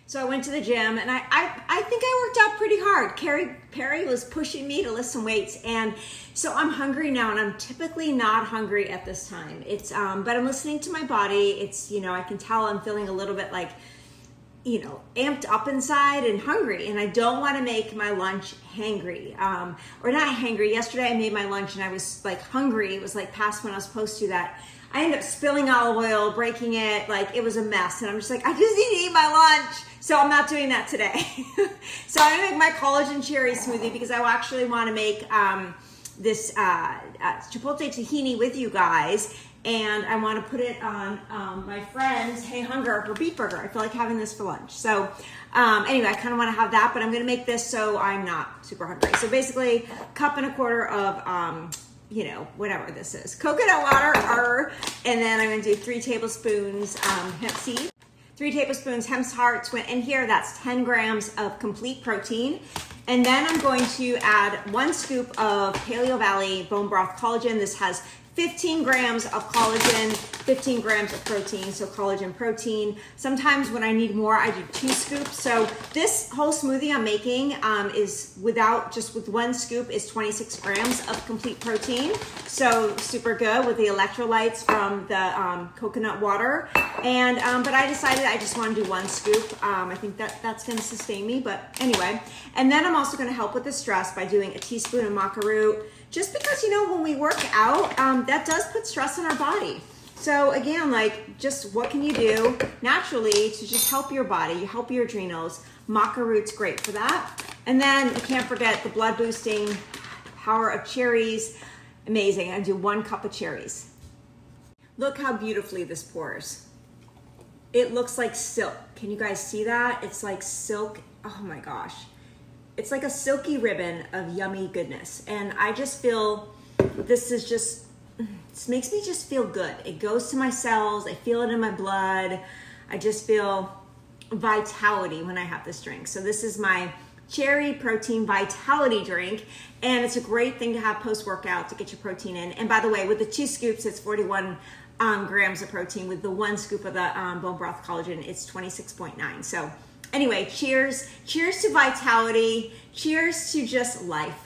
So I went to the gym and I think I worked out pretty hard. Perry was pushing me to lift some weights, and so I'm hungry now, and I'm typically not hungry at this time. It's but I'm listening to my body. It's, you know, I can tell I'm feeling a little bit like, you know, amped up inside and hungry, and I don't want to make my lunch hangry, or not hangry. Yesterday I made my lunch and I was like hungry. It was like past when I was supposed to that. I ended up spilling olive oil, breaking it, like it was a mess. And I'm just like, I just need to eat my lunch. So I'm not doing that today. So I'm gonna make my collagen cherry smoothie because I actually wanna make this chipotle tahini with you guys. And I wanna put it on my friend's Hey Hunger, her beef burger. I feel like having this for lunch. So anyway, I kinda wanna have that, but I'm gonna make this so I'm not super hungry. So basically, 1.25 cups of, you know, whatever this is, coconut water, and then I'm gonna do 3 tablespoons hemp seed, 3 tablespoons hemp hearts, and here that's 10 grams of complete protein. And then I'm going to add 1 scoop of Paleo Valley bone broth collagen. This has 15 grams of collagen, 15 grams of protein, so collagen protein. Sometimes when I need more, I do 2 scoops. So this whole smoothie I'm making is with 1 scoop is 26 grams of complete protein. So super good with the electrolytes from the coconut water. And but I decided I just want to do 1 scoop. I think that's going to sustain me, but anyway. And then I'm also going to help with the stress by doing a teaspoon of maca root. Just because, you know, when we work out, that does put stress on our body. So again, like, just what can you do naturally to just help your body, help your adrenals? Maca root's great for that. And then you can't forget the blood boosting power of cherries. Amazing. I do 1 cup of cherries. Look how beautifully this pours. It looks like silk. Can you guys see that? It's like silk. Oh my gosh. It's like a silky ribbon of yummy goodness. And I just feel this makes me just feel good. It goes to my cells. I feel it in my blood. I just feel vitality when I have this drink. So this is my cherry protein vitality drink. And it's a great thing to have post-workout to get your protein in. And by the way, with the 2 scoops, it's 41 grams of protein. With the 1 scoop of the bone broth collagen, it's 26.9. So anyway, cheers to vitality. Cheers to just life.